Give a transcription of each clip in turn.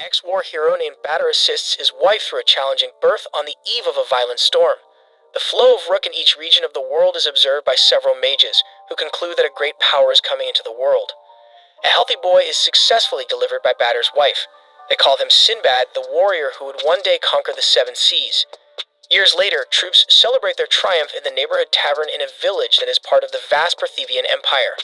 ex-war hero named Badr assists his wife through a challenging birth on the eve of a violent storm. The flow of Rook in each region of the world is observed by several mages, who conclude that a great power is coming into the world. A healthy boy is successfully delivered by Badr's wife. They call him Sinbad, the warrior who would one day conquer the seven seas. Years later, troops celebrate their triumph in the neighborhood tavern in a village that is part of the vast Parthian Empire.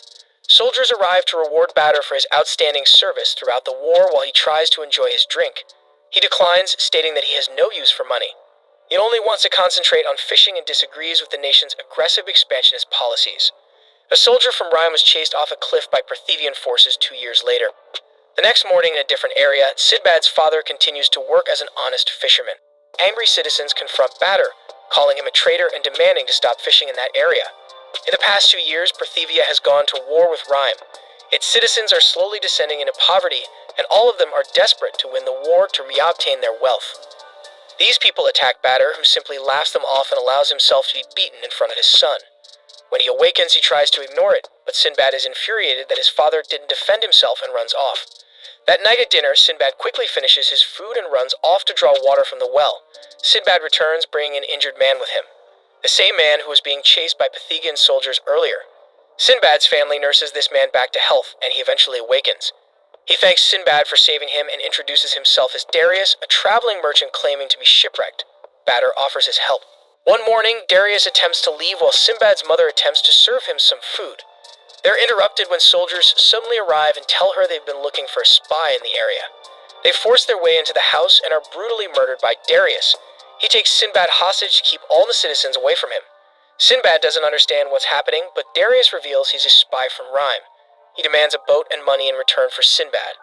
Soldiers arrive to reward Badr for his outstanding service throughout the war while he tries to enjoy his drink. He declines, stating that he has no use for money. He only wants to concentrate on fishing and disagrees with the nation's aggressive expansionist policies. A soldier from Rhyme was chased off a cliff by Parthian forces 2 years later. The next morning in a different area, Sinbad's father continues to work as an honest fisherman. Angry citizens confront Badr, calling him a traitor and demanding to stop fishing in that area. In the past 2 years, Parthivia has gone to war with Rhyme. Its citizens are slowly descending into poverty, and all of them are desperate to win the war to reobtain their wealth. These people attack Badr, who simply laughs them off and allows himself to be beaten in front of his son. When he awakens, he tries to ignore it, but Sinbad is infuriated that his father didn't defend himself and runs off. That night at dinner, Sinbad quickly finishes his food and runs off to draw water from the well. Sinbad returns, bringing an injured man with him, the same man who was being chased by Parthian soldiers earlier. Sinbad's family nurses this man back to health, and he eventually awakens. He thanks Sinbad for saving him and introduces himself as Darius, a traveling merchant claiming to be shipwrecked. Badr offers his help. One morning, Darius attempts to leave while Sinbad's mother attempts to serve him some food. They're interrupted when soldiers suddenly arrive and tell her they've been looking for a spy in the area. They force their way into the house and are brutally murdered by Darius. He takes Sinbad hostage to keep all the citizens away from him. Sinbad doesn't understand what's happening, but Darius reveals he's a spy from Rhyme. He demands a boat and money in return for Sinbad.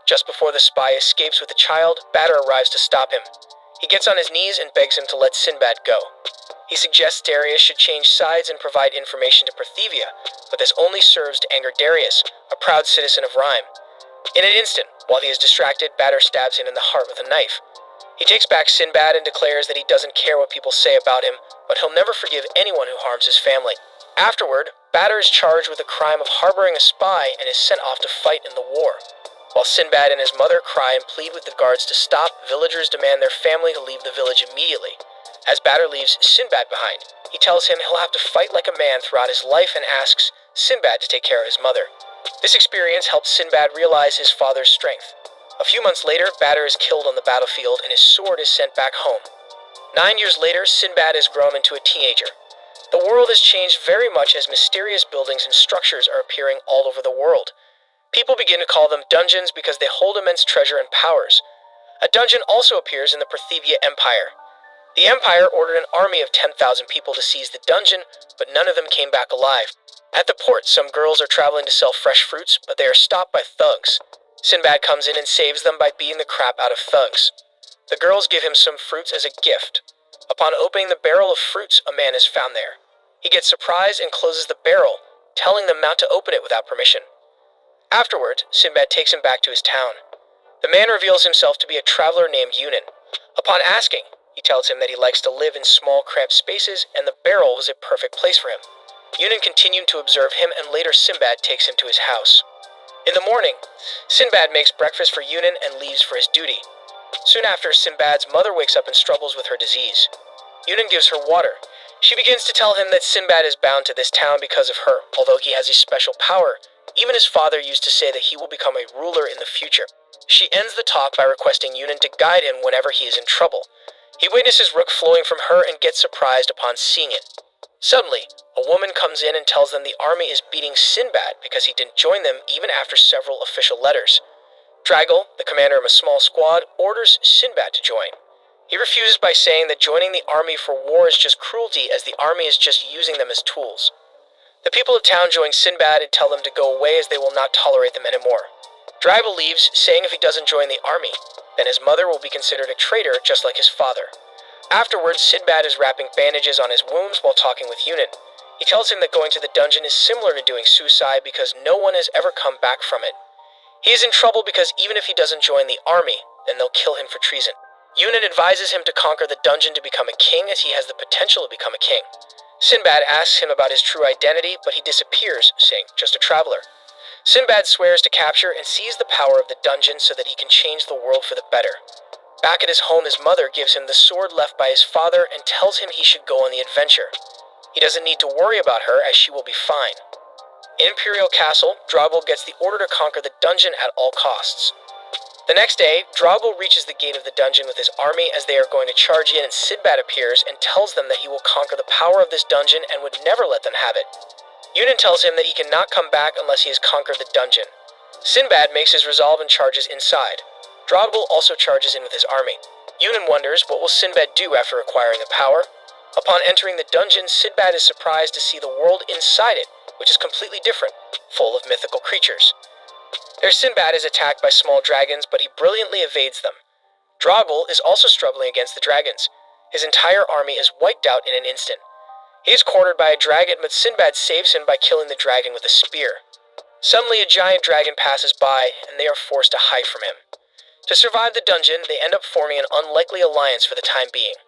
Just before the spy escapes with the child, Badr arrives to stop him. He gets on his knees and begs him to let Sinbad go. He suggests Darius should change sides and provide information to Parthivia, but this only serves to anger Darius, a proud citizen of Rhyme. In an instant, while he is distracted, Badr stabs him in the heart with a knife. He takes back Sinbad and declares that he doesn't care what people say about him, but he'll never forgive anyone who harms his family. Afterward, Badr is charged with the crime of harboring a spy and is sent off to fight in the war. While Sinbad and his mother cry and plead with the guards to stop, villagers demand their family to leave the village immediately. As Badr leaves Sinbad behind, he tells him he'll have to fight like a man throughout his life and asks Sinbad to take care of his mother. This experience helps Sinbad realize his father's strength. A few months later, Badr is killed on the battlefield and his sword is sent back home. 9 years later, Sinbad has grown into a teenager. The world has changed very much as mysterious buildings and structures are appearing all over the world. People begin to call them dungeons because they hold immense treasure and powers. A dungeon also appears in the Parthivia Empire. The Empire ordered an army of 10,000 people to seize the dungeon, but none of them came back alive. At the port, some girls are traveling to sell fresh fruits, but they are stopped by thugs. Sinbad comes in and saves them by beating the crap out of thugs. The girls give him some fruits as a gift. Upon opening the barrel of fruits, a man is found there. He gets surprised and closes the barrel, telling them not to open it without permission. Afterwards, Sinbad takes him back to his town. The man reveals himself to be a traveler named Yunan. Upon asking, he tells him that he likes to live in small, cramped spaces, and the barrel was a perfect place for him. Yunan continued to observe him, and later Sinbad takes him to his house. In the morning, Sinbad makes breakfast for Yunan and leaves for his duty. Soon after, Sinbad's mother wakes up and struggles with her disease. Yunan gives her water. She begins to tell him that Sinbad is bound to this town because of her, although he has a special power. Even his father used to say that he will become a ruler in the future. She ends the talk by requesting Yunan to guide him whenever he is in trouble. He witnesses Rook flowing from her and gets surprised upon seeing it. Suddenly, a woman comes in and tells them the army is beating Sinbad because he didn't join them even after several official letters. Draggle, the commander of a small squad, orders Sinbad to join. He refuses by saying that joining the army for war is just cruelty, as the army is just using them as tools. The people of town join Sinbad and tell them to go away as they will not tolerate them anymore. Draggle leaves, saying if he doesn't join the army, then his mother will be considered a traitor just like his father. Afterwards, Sinbad is wrapping bandages on his wounds while talking with Yunan. He tells him that going to the dungeon is similar to doing suicide because no one has ever come back from it. He is in trouble because even if he doesn't join the army, then they'll kill him for treason. Yunan advises him to conquer the dungeon to become a king, as he has the potential to become a king. Sinbad asks him about his true identity, but he disappears, saying, "Just a traveler." Sinbad swears to capture and seize the power of the dungeon so that he can change the world for the better. Back at his home, his mother gives him the sword left by his father and tells him he should go on the adventure. He doesn't need to worry about her, as she will be fine. In Imperial Castle, Drogul gets the order to conquer the dungeon at all costs. The next day, Drogul reaches the gate of the dungeon with his army as they are going to charge in, and Sinbad appears and tells them that he will conquer the power of this dungeon and would never let them have it. Yunan tells him that he cannot come back unless he has conquered the dungeon. Sinbad makes his resolve and charges inside. Drogul also charges in with his army. Yunan wonders what will Sinbad do after acquiring the power. Upon entering the dungeon, Sinbad is surprised to see the world inside it, which is completely different, full of mythical creatures. There, Sinbad is attacked by small dragons, but he brilliantly evades them. Drogul is also struggling against the dragons. His entire army is wiped out in an instant. He is cornered by a dragon, but Sinbad saves him by killing the dragon with a spear. Suddenly, a giant dragon passes by, and they are forced to hide from him. To survive the dungeon, they end up forming an unlikely alliance for the time being.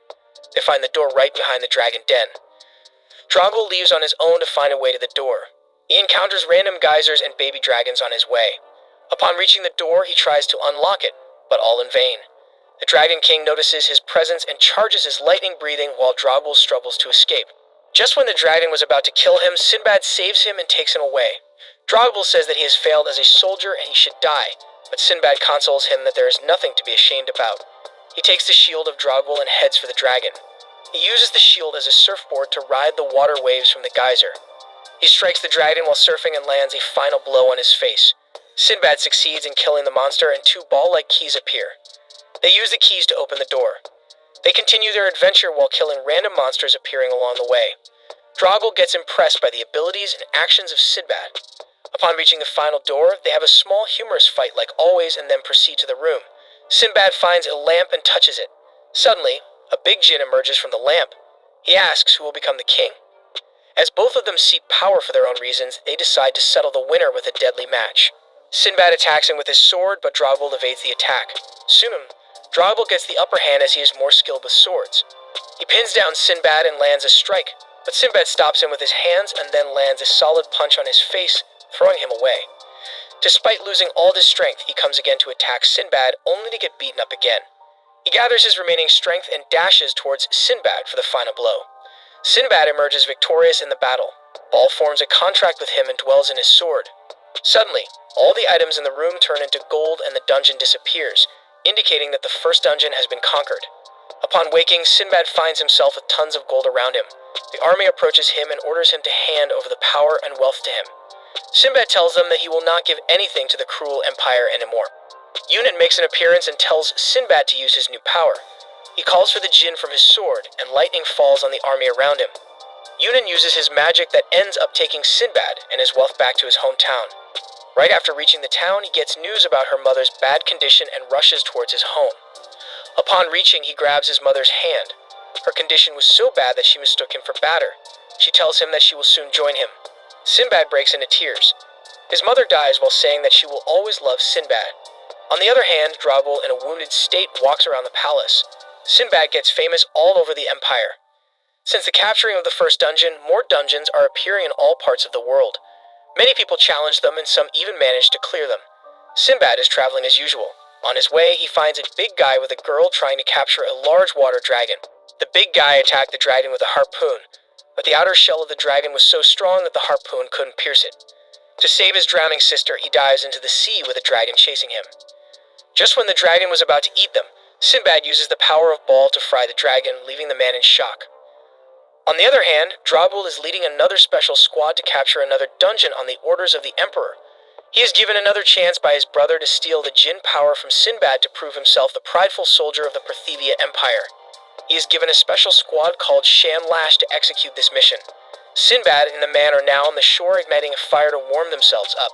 They find the door right behind the dragon den. Drogul leaves on his own to find a way to the door. He encounters random geysers and baby dragons on his way. Upon reaching the door, he tries to unlock it, but all in vain. The Dragon King notices his presence and charges his lightning breathing while Drogul struggles to escape. Just when the dragon was about to kill him, Sinbad saves him and takes him away. Drogul says that he has failed as a soldier and he should die, but Sinbad consoles him that there is nothing to be ashamed about. He takes the shield of Drogul and heads for the dragon. He uses the shield as a surfboard to ride the water waves from the geyser. He strikes the dragon while surfing and lands a final blow on his face. Sinbad succeeds in killing the monster and two ball-like keys appear. They use the keys to open the door. They continue their adventure while killing random monsters appearing along the way. Drogul gets impressed by the abilities and actions of Sinbad. Upon reaching the final door, they have a small humorous fight like always and then proceed to the room. Sinbad finds a lamp and touches it. Suddenly, a big djinn emerges from the lamp. He asks who will become the king. As both of them seek power for their own reasons, they decide to settle the winner with a deadly match. Sinbad attacks him with his sword, but Drogul evades the attack. Soon, Drogul gets the upper hand as he is more skilled with swords. He pins down Sinbad and lands a strike, but Sinbad stops him with his hands and then lands a solid punch on his face, throwing him away. Despite losing all his strength, he comes again to attack Sinbad, only to get beaten up again. He gathers his remaining strength and dashes towards Sinbad for the final blow. Sinbad emerges victorious in the battle. Baal forms a contract with him and dwells in his sword. Suddenly, all the items in the room turn into gold and the dungeon disappears, indicating that the first dungeon has been conquered. Upon waking, Sinbad finds himself with tons of gold around him. The army approaches him and orders him to hand over the power and wealth to him. Sinbad tells them that he will not give anything to the cruel empire anymore. Yunan makes an appearance and tells Sinbad to use his new power. He calls for the djinn from his sword, and lightning falls on the army around him. Yunan uses his magic that ends up taking Sinbad and his wealth back to his hometown. Right after reaching the town, he gets news about her mother's bad condition and rushes towards his home. Upon reaching, he grabs his mother's hand. Her condition was so bad that she mistook him for Badr. She tells him that she will soon join him. Sinbad breaks into tears. His mother dies while saying that she will always love Sinbad. On the other hand, Drogul, in a wounded state, walks around the palace. Sinbad gets famous all over the empire. Since the capturing of the first dungeon, more dungeons are appearing in all parts of the world. Many people challenge them and some even manage to clear them. Sinbad is traveling as usual. On his way, he finds a big guy with a girl trying to capture a large water dragon. The big guy attacked the dragon with a harpoon, but the outer shell of the dragon was so strong that the harpoon couldn't pierce it. To save his drowning sister, he dives into the sea with the dragon chasing him. Just when the dragon was about to eat them, Sinbad uses the power of Baal to fry the dragon, leaving the man in shock. On the other hand, Drogul is leading another special squad to capture another dungeon on the orders of the Emperor. He is given another chance by his brother to steal the djinn power from Sinbad to prove himself the prideful soldier of the Parthivia Empire. He is given a special squad called Sham Lash to execute this mission. Sinbad and the man are now on the shore igniting a fire to warm themselves up.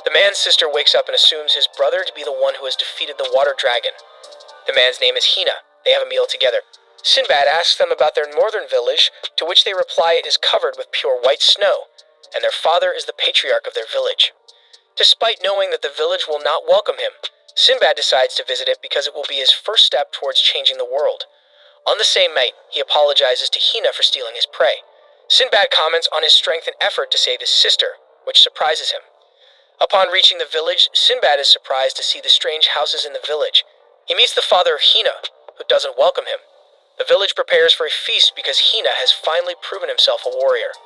The man's sister wakes up and assumes his brother to be the one who has defeated the water dragon. The man's name is Hina. They have a meal together. Sinbad asks them about their northern village, to which they reply it is covered with pure white snow, and their father is the patriarch of their village. Despite knowing that the village will not welcome him, Sinbad decides to visit it because it will be his first step towards changing the world. On the same night, he apologizes to Hina for stealing his prey. Sinbad comments on his strength and effort to save his sister, which surprises him. Upon reaching the village, Sinbad is surprised to see the strange houses in the village. He meets the father of Hina, who doesn't welcome him. The village prepares for a feast because Hina has finally proven himself a warrior.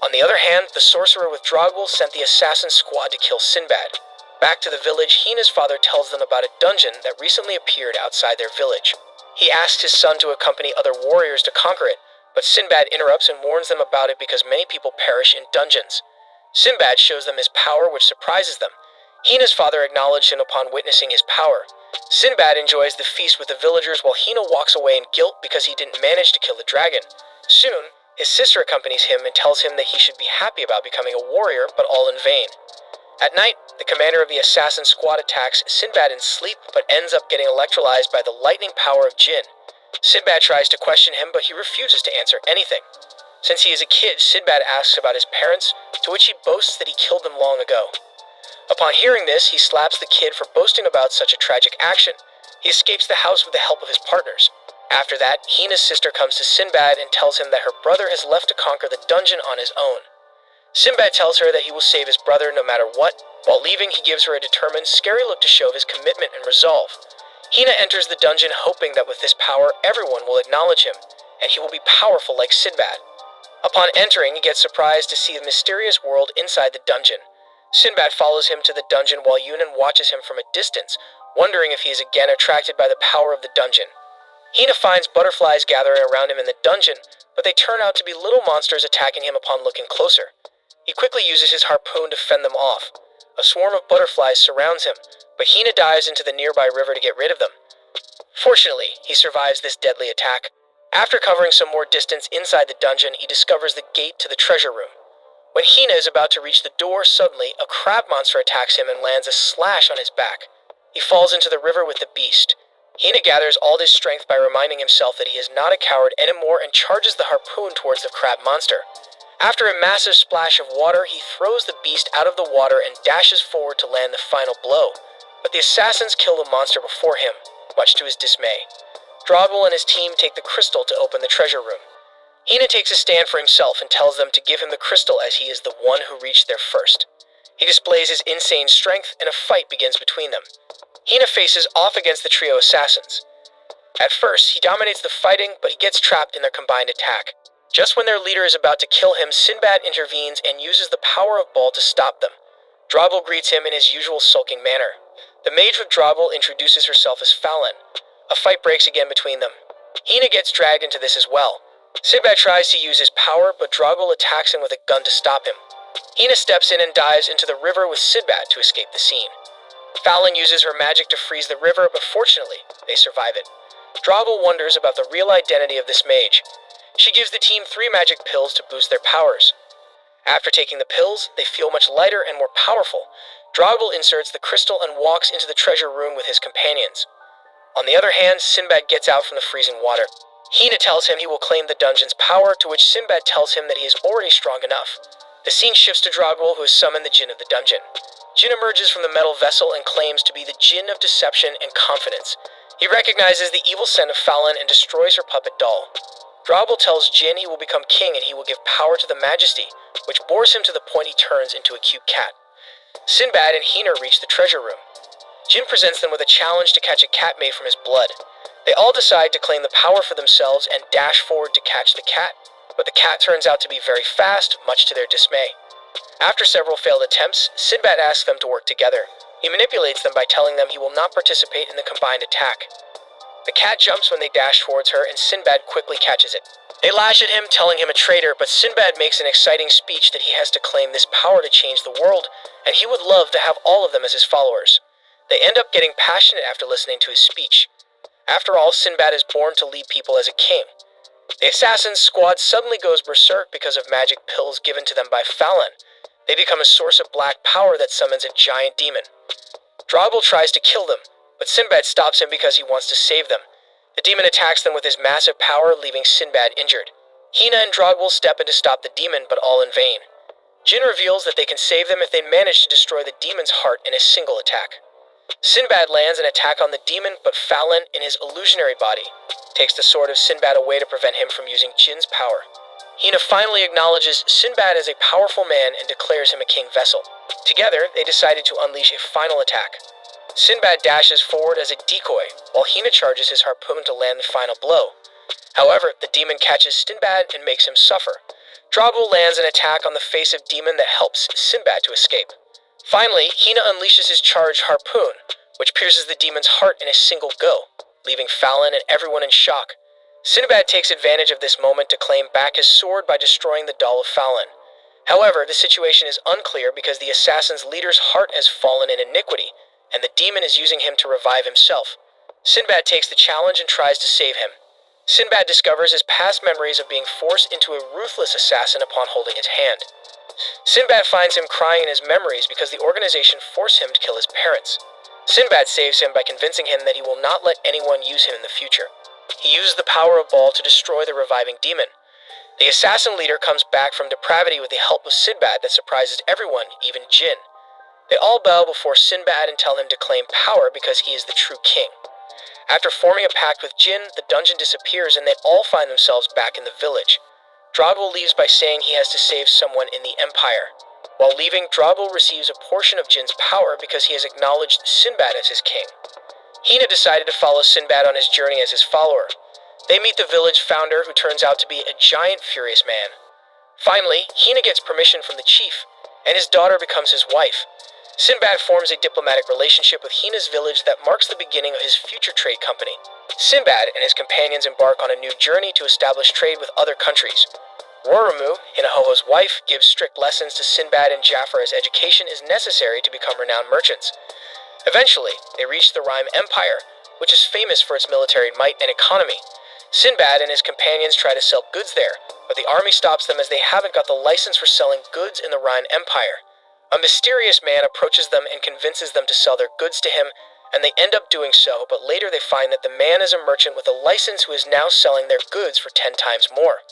On the other hand, the sorcerer with Drogwell sent the assassin squad to kill Sinbad. Back to the village, Hina's father tells them about a dungeon that recently appeared outside their village. He asks his son to accompany other warriors to conquer it, but Sinbad interrupts and warns them about it because many people perish in dungeons. Sinbad shows them his power, which surprises them. Hina's father acknowledged him upon witnessing his power. Sinbad enjoys the feast with the villagers while Hina walks away in guilt because he didn't manage to kill the dragon. Soon, his sister accompanies him and tells him that he should be happy about becoming a warrior, but all in vain. At night, the commander of the assassin squad attacks Sinbad in sleep, but ends up getting electrolyzed by the lightning power of Jinn. Sinbad tries to question him, but he refuses to answer anything. Since he is a kid, Sinbad asks about his parents, to which he boasts that he killed them long ago. Upon hearing this, he slaps the kid for boasting about such a tragic action. He escapes the house with the help of his partners. After that, Hina's sister comes to Sinbad and tells him that her brother has left to conquer the dungeon on his own. Sinbad tells her that he will save his brother no matter what. While leaving, he gives her a determined, scary look to show his commitment and resolve. Hina enters the dungeon hoping that with this power, everyone will acknowledge him, and he will be powerful like Sinbad. Upon entering, he gets surprised to see the mysterious world inside the dungeon. Sinbad follows him to the dungeon while Yunan watches him from a distance, wondering if he is again attracted by the power of the dungeon. Hina finds butterflies gathering around him in the dungeon, but they turn out to be little monsters attacking him upon looking closer. He quickly uses his harpoon to fend them off. A swarm of butterflies surrounds him, but Hina dives into the nearby river to get rid of them. Fortunately, he survives this deadly attack. After covering some more distance inside the dungeon, he discovers the gate to the treasure room. When Hina is about to reach the door, suddenly, a crab monster attacks him and lands a slash on his back. He falls into the river with the beast. Hina gathers all his strength by reminding himself that he is not a coward anymore and charges the harpoon towards the crab monster. After a massive splash of water, he throws the beast out of the water and dashes forward to land the final blow. But the assassins kill the monster before him, much to his dismay. Drogwell and his team take the crystal to open the treasure room. Hina takes a stand for himself and tells them to give him the crystal as he is the one who reached there first. He displays his insane strength and a fight begins between them. Hina faces off against the trio assassins. At first, he dominates the fighting, but he gets trapped in their combined attack. Just when their leader is about to kill him, Sinbad intervenes and uses the power of Baal to stop them. Drogwell greets him in his usual sulking manner. The mage with Drogwell introduces herself as Fallon. A fight breaks again between them. Hina gets dragged into this as well. Sinbad tries to use his power, but Drogwell attacks him with a gun to stop him. Hina steps in and dives into the river with Sinbad to escape the scene. Fallon uses her magic to freeze the river, but fortunately, they survive it. Drogwell wonders about the real identity of this mage. She gives the team 3 magic pills to boost their powers. After taking the pills, they feel much lighter and more powerful. Drogwell inserts the crystal and walks into the treasure room with his companions. On the other hand, Sinbad gets out from the freezing water. Hina tells him he will claim the dungeon's power, to which Sinbad tells him that he is already strong enough. The scene shifts to Drogwell, who has summoned the Jinn of the dungeon. Jinn emerges from the metal vessel and claims to be the Jinn of deception and confidence. He recognizes the evil scent of Fallon and destroys her puppet doll. Drogwell tells Jinn he will become king and he will give power to the Majesty, which bores him to the point he turns into a cute cat. Sinbad and Hina reach the treasure room. Jinn presents them with a challenge to catch a cat made from his blood. They all decide to claim the power for themselves and dash forward to catch the cat, but the cat turns out to be very fast, much to their dismay. After several failed attempts, Sinbad asks them to work together. He manipulates them by telling them he will not participate in the combined attack. The cat jumps when they dash towards her, and Sinbad quickly catches it. They lash at him, telling him a traitor, but Sinbad makes an exciting speech that he has to claim this power to change the world, and he would love to have all of them as his followers. They end up getting passionate after listening to his speech. After all, Sinbad is born to lead people as a king. The assassin's squad suddenly goes berserk because of magic pills given to them by Fallon. They become a source of black power that summons a giant demon. Drogwell tries to kill them, but Sinbad stops him because he wants to save them. The demon attacks them with his massive power, leaving Sinbad injured. Hina and Drogwell step in to stop the demon, but all in vain. Jinn reveals that they can save them if they manage to destroy the demon's heart in a single attack. Sinbad lands an attack on the demon, but Fallon, in his illusionary body, takes the sword of Sinbad away to prevent him from using Jinn's power. Hina finally acknowledges Sinbad as a powerful man and declares him a king vessel. Together, they decided to unleash a final attack. Sinbad dashes forward as a decoy, while Hina charges his harpoon to land the final blow. However, the demon catches Sinbad and makes him suffer. Dragul lands an attack on the face of demon that helps Sinbad to escape. Finally, Hina unleashes his charged harpoon, which pierces the demon's heart in a single go, leaving Fallon and everyone in shock. Sinbad takes advantage of this moment to claim back his sword by destroying the doll of Fallon. However, the situation is unclear because the assassin's leader's heart has fallen in iniquity, and the demon is using him to revive himself. Sinbad takes the challenge and tries to save him. Sinbad discovers his past memories of being forced into a ruthless assassin upon holding his hand. Sinbad finds him crying in his memories because the organization forced him to kill his parents. Sinbad saves him by convincing him that he will not let anyone use him in the future. He uses the power of Baal to destroy the reviving demon. The assassin leader comes back from depravity with the help of Sinbad that surprises everyone, even Jinn. They all bow before Sinbad and tell him to claim power because he is the true king. After forming a pact with Jinn, the dungeon disappears and they all find themselves back in the village. Dragul leaves by saying he has to save someone in the Empire. While leaving, Dragul receives a portion of Jinn's power because he has acknowledged Sinbad as his king. Hina decided to follow Sinbad on his journey as his follower. They meet the village founder, who turns out to be a giant furious man. Finally, Hina gets permission from the chief, and his daughter becomes his wife. Sinbad forms a diplomatic relationship with Hina's village that marks the beginning of his future trade company. Sinbad and his companions embark on a new journey to establish trade with other countries. Roramu, Hinahoho's wife, gives strict lessons to Sinbad and Jafar as education is necessary to become renowned merchants. Eventually, they reach the Rime Empire, which is famous for its military might and economy. Sinbad and his companions try to sell goods there, but the army stops them as they haven't got the license for selling goods in the Rhine Empire. A mysterious man approaches them and convinces them to sell their goods to him, and they end up doing so, but later they find that the man is a merchant with a license who is now selling their goods for 10 times more.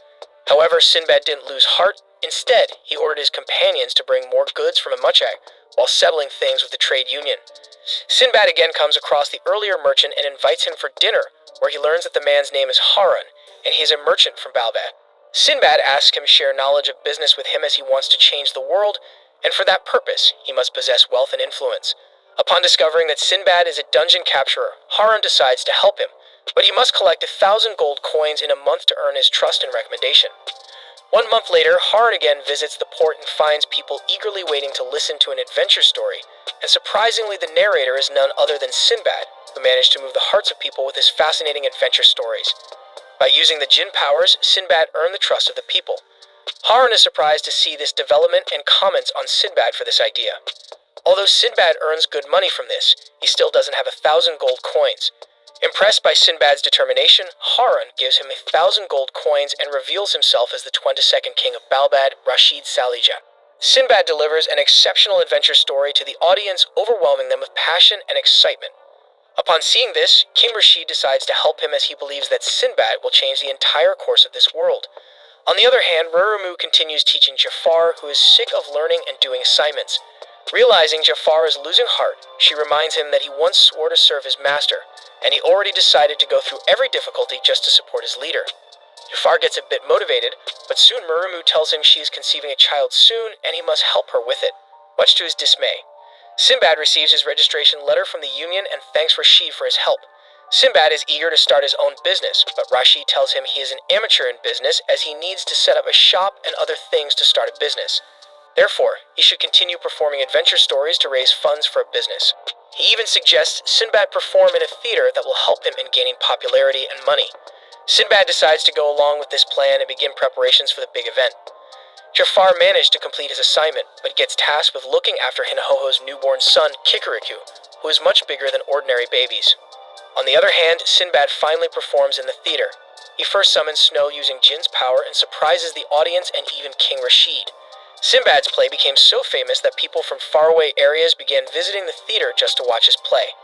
However, Sinbad didn't lose heart. Instead, he ordered his companions to bring more goods from Amuchak, while settling things with the trade union. Sinbad again comes across the earlier merchant and invites him for dinner, where he learns that the man's name is Harun, and he is a merchant from Balbad. Sinbad asks him to share knowledge of business with him as he wants to change the world, and for that purpose, he must possess wealth and influence. Upon discovering that Sinbad is a dungeon capturer, Harun decides to help him, but he must collect 1,000 gold coins in a month to earn his trust and recommendation. 1 month later, Harun again visits the port and finds people eagerly waiting to listen to an adventure story, and surprisingly the narrator is none other than Sinbad, who managed to move the hearts of people with his fascinating adventure stories. By using the Jinn powers, Sinbad earned the trust of the people. Harun is surprised to see this development and comments on Sinbad for this idea. Although Sinbad earns good money from this, he still doesn't have 1,000 gold coins. Impressed by Sinbad's determination, Harun gives him 1,000 gold coins and reveals himself as the 22nd king of Balbad, Rashid Salija. Sinbad delivers an exceptional adventure story to the audience, overwhelming them with passion and excitement. Upon seeing this, King Rashid decides to help him as he believes that Sinbad will change the entire course of this world. On the other hand, Ruramu continues teaching Jafar, who is sick of learning and doing assignments. Realizing Jafar is losing heart, she reminds him that he once swore to serve his master, and he already decided to go through every difficulty just to support his leader. Jafar gets a bit motivated, but soon Muramu tells him she is conceiving a child soon and he must help her with it, much to his dismay. Sinbad receives his registration letter from the Union and thanks Rashid for his help. Sinbad is eager to start his own business, but Rashid tells him he is an amateur in business as he needs to set up a shop and other things to start a business. Therefore, he should continue performing adventure stories to raise funds for a business. He even suggests Sinbad perform in a theater that will help him in gaining popularity and money. Sinbad decides to go along with this plan and begin preparations for the big event. Jafar managed to complete his assignment, but gets tasked with looking after Hinahoho's newborn son, Kikiriku, who is much bigger than ordinary babies. On the other hand, Sinbad finally performs in the theater. He first summons Snow using Jinn's power and surprises the audience and even King Rashid. Sinbad's play became so famous that people from faraway areas began visiting the theater just to watch his play.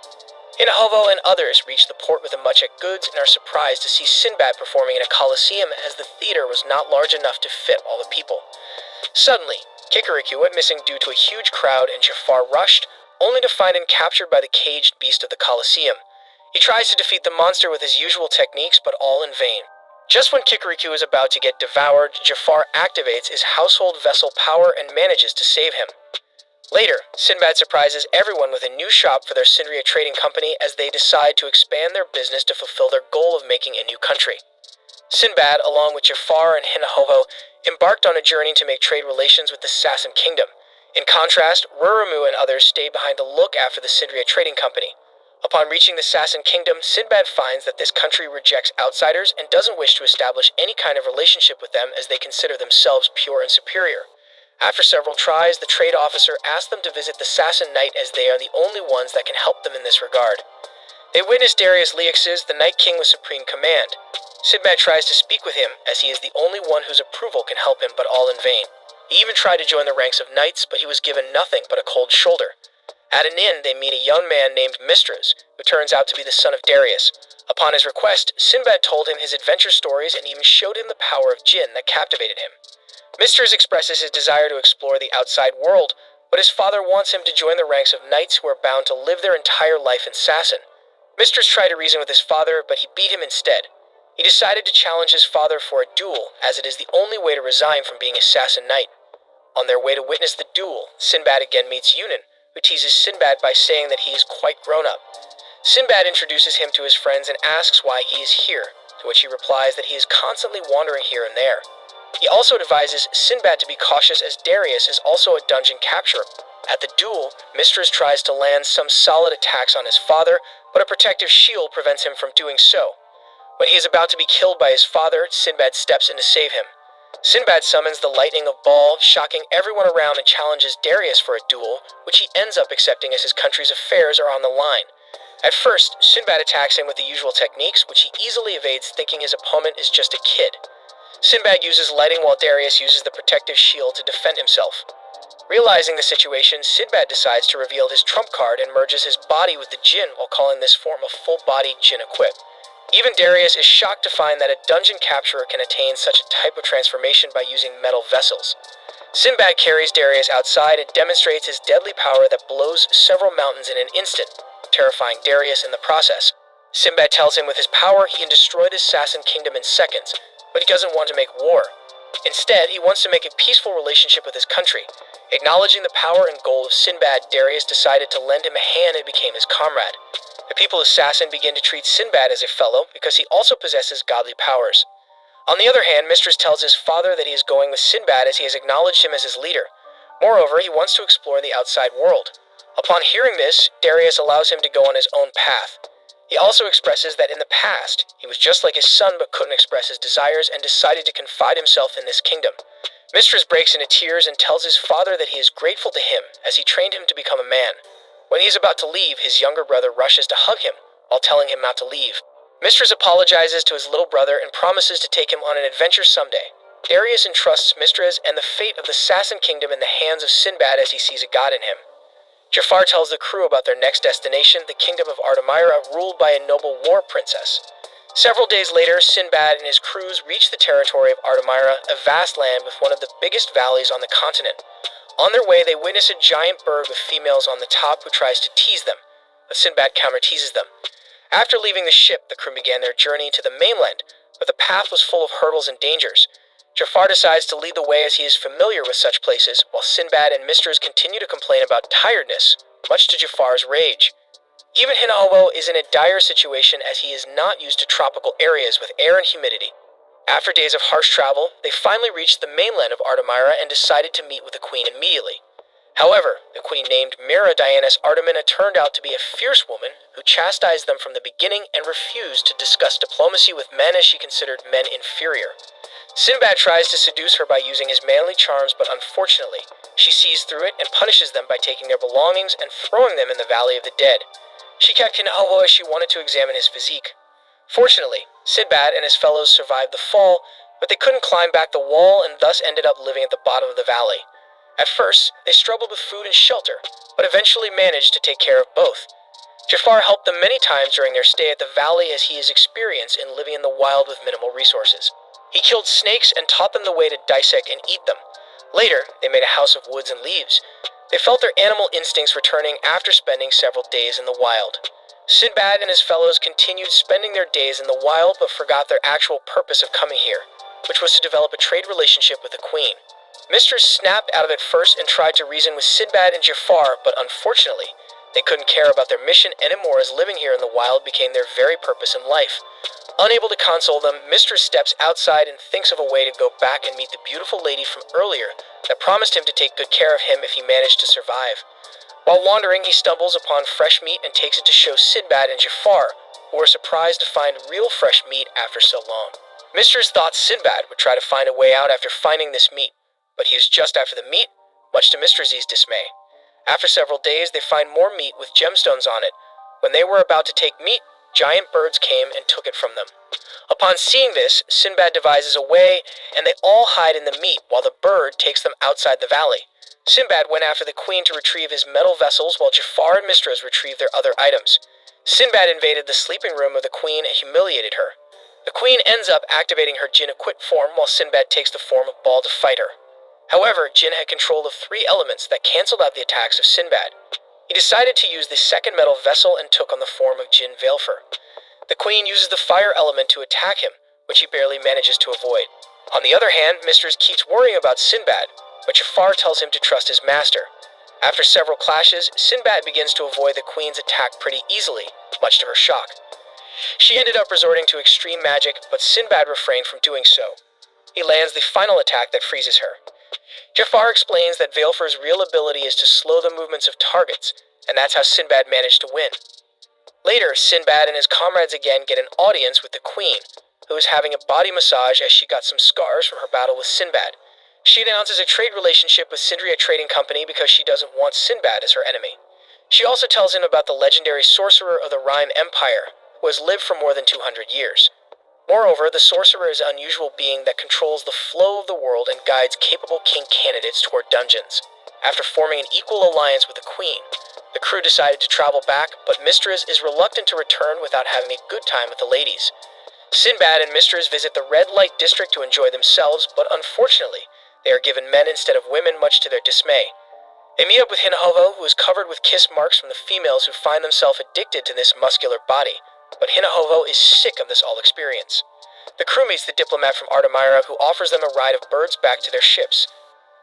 Hinahoho and others reach the port with Amuchak goods and are surprised to see Sinbad performing in a coliseum as the theater was not large enough to fit all the people. Suddenly, Kikiriku went missing due to a huge crowd and Jafar rushed, only to find him captured by the caged beast of the coliseum. He tries to defeat the monster with his usual techniques, but all in vain. Just when Kikuriku is about to get devoured, Jafar activates his household vessel power and manages to save him. Later, Sinbad surprises everyone with a new shop for their Sindria trading company as they decide to expand their business to fulfill their goal of making a new country. Sinbad, along with Jafar and Hinahovo, embarked on a journey to make trade relations with the Sassan kingdom. In contrast, Ruramu and others stayed behind to look after the Sindria trading company. Upon reaching the Sassan kingdom, Sinbad finds that this country rejects outsiders and doesn't wish to establish any kind of relationship with them as they consider themselves pure and superior. After several tries, the trade officer asked them to visit the Sassan Knight as they are the only ones that can help them in this regard. They witness Darius Leix's, the Night King with supreme command. Sinbad tries to speak with him as he is the only one whose approval can help him, but all in vain. He even tried to join the ranks of knights, but he was given nothing but a cold shoulder. At an inn, they meet a young man named Mistras, who turns out to be the son of Darius. Upon his request, Sinbad told him his adventure stories and even showed him the power of jinn that captivated him. Mistras expresses his desire to explore the outside world, but his father wants him to join the ranks of knights who are bound to live their entire life in Sassan. Mistras tried to reason with his father, but he beat him instead. He decided to challenge his father for a duel, as it is the only way to resign from being a Sassan knight. On their way to witness the duel, Sinbad again meets Yunan, who teases Sinbad by saying that he is quite grown up. Sinbad introduces him to his friends and asks why he is here, to which he replies that he is constantly wandering here and there. He also advises Sinbad to be cautious as Darius is also a dungeon capturer. At the duel, Mistras tries to land some solid attacks on his father, but a protective shield prevents him from doing so. When he is about to be killed by his father, Sinbad steps in to save him. Sinbad summons the Lightning of Baal, shocking everyone around, and challenges Darius for a duel, which he ends up accepting as his country's affairs are on the line. At first, Sinbad attacks him with the usual techniques, which he easily evades, thinking his opponent is just a kid. Sinbad uses lighting while Darius uses the protective shield to defend himself. Realizing the situation, Sinbad decides to reveal his trump card and merges his body with the jinn while calling this form a full-bodied jinn equip. Even Darius is shocked to find that a dungeon capturer can attain such a type of transformation by using metal vessels. Sinbad carries Darius outside and demonstrates his deadly power that blows several mountains in an instant, terrifying Darius in the process. Sinbad tells him with his power he can destroy the Sassan kingdom in seconds, but he doesn't want to make war. Instead, he wants to make a peaceful relationship with his country. Acknowledging the power and goal of Sinbad, Darius decided to lend him a hand and became his comrade. The people of Sassan begin to treat Sinbad as a fellow because he also possesses godly powers. On the other hand, Mistras tells his father that he is going with Sinbad as he has acknowledged him as his leader. Moreover, he wants to explore the outside world. Upon hearing this, Darius allows him to go on his own path. He also expresses that in the past, he was just like his son but couldn't express his desires and decided to confide himself in this kingdom. Mistras breaks into tears and tells his father that he is grateful to him as he trained him to become a man. When he is about to leave, his younger brother rushes to hug him while telling him not to leave. Mistras apologizes to his little brother and promises to take him on an adventure someday. Darius entrusts Mistras and the fate of the Sassan kingdom in the hands of Sinbad as he sees a god in him. Jafar tells the crew about their next destination, the kingdom of Artemyra, ruled by a noble war princess. Several days later, Sinbad and his crews reach the territory of Artemyra, a vast land with one of the biggest valleys on the continent. On their way, they witness a giant bird with females on the top who tries to tease them, but Sinbad counter-teases them. After leaving the ship, the crew began their journey to the mainland, but the path was full of hurdles and dangers. Jafar decides to lead the way as he is familiar with such places, while Sinbad and Mistras continue to complain about tiredness, much to Jafar's rage. Even Hinahowo is in a dire situation as he is not used to tropical areas with air and humidity. After days of harsh travel, they finally reached the mainland of Artemyra and decided to meet with the queen immediately. However, the queen named Mira Dianas Artemina turned out to be a fierce woman who chastised them from the beginning and refused to discuss diplomacy with men as she considered men inferior. Sinbad tries to seduce her by using his manly charms, but unfortunately, she sees through it and punishes them by taking their belongings and throwing them in the Valley of the Dead. She kept Hinahowo as she wanted to examine his physique. Fortunately, Sinbad and his fellows survived the fall, but they couldn't climb back the wall and thus ended up living at the bottom of the valley. At first, they struggled with food and shelter, but eventually managed to take care of both. Jafar helped them many times during their stay at the valley as he is experienced in living in the wild with minimal resources. He killed snakes and taught them the way to dissect and eat them. Later, they made a house of woods and leaves. They felt their animal instincts returning after spending several days in the wild. Sinbad and his fellows continued spending their days in the wild but forgot their actual purpose of coming here, which was to develop a trade relationship with the queen. Mistress snapped out of it first and tried to reason with Sinbad and Jafar, but unfortunately, they couldn't care about their mission anymore as living here in the wild became their very purpose in life. Unable to console them, Mistress steps outside and thinks of a way to go back and meet the beautiful lady from earlier that promised him to take good care of him if he managed to survive. While wandering, he stumbles upon fresh meat and takes it to show Sinbad and Jafar, who were surprised to find real fresh meat after so long. Mistress thought Sinbad would try to find a way out after finding this meat, but he was just after the meat, much to Mistress's dismay. After several days, they find more meat with gemstones on it. When they were about to take meat, giant birds came and took it from them. Upon seeing this, Sinbad devises a way, and they all hide in the meat while the bird takes them outside the valley. Sinbad went after the queen to retrieve his metal vessels while Jafar and Mistress retrieved their other items. Sinbad invaded the sleeping room of the queen and humiliated her. The queen ends up activating her jinn-equipped form while Sinbad takes the form of Baal to fight her. However, Jinn had control of 3 elements that cancelled out the attacks of Sinbad. He decided to use the second metal vessel and took on the form of Jinn Veilfer. The queen uses the fire element to attack him, which he barely manages to avoid. On the other hand, Mistress keeps worrying about Sinbad, but Jafar tells him to trust his master. After several clashes, Sinbad begins to avoid the queen's attack pretty easily, much to her shock. She ended up resorting to extreme magic, but Sinbad refrained from doing so. He lands the final attack that freezes her. Jafar explains that Veilfer's real ability is to slow the movements of targets, and that's how Sinbad managed to win. Later, Sinbad and his comrades again get an audience with the queen, who is having a body massage as she got some scars from her battle with Sinbad. She announces a trade relationship with Sindria Trading Company because she doesn't want Sinbad as her enemy. She also tells him about the legendary sorcerer of the Rhyme Empire, who has lived for more than 200 years. Moreover, the sorcerer is an unusual being that controls the flow of the world and guides capable king candidates toward dungeons. After forming an equal alliance with the queen, the crew decided to travel back, but Mistress is reluctant to return without having a good time with the ladies. Sinbad and Mistress visit the red light district to enjoy themselves, but unfortunately, they are given men instead of women, much to their dismay. They meet up with Hinahovo, who is covered with kiss marks from the females who find themselves addicted to this muscular body, but Hinahovo is sick of this all experience. The crew meets the diplomat from Artemira, who offers them a ride of birds back to their ships.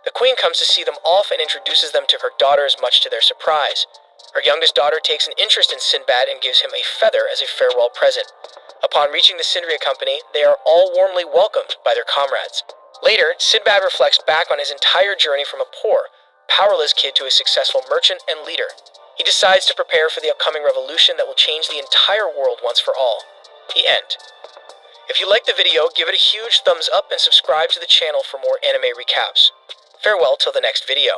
The queen comes to see them off and introduces them to her daughters, much to their surprise. Her youngest daughter takes an interest in Sinbad and gives him a feather as a farewell present. Upon reaching the Sindria Company, they are all warmly welcomed by their comrades. Later, Sinbad reflects back on his entire journey from a poor, powerless kid to a successful merchant and leader. He decides to prepare for the upcoming revolution that will change the entire world once for all. The end. If you liked the video, give it a huge thumbs up and subscribe to the channel for more anime recaps. Farewell till the next video.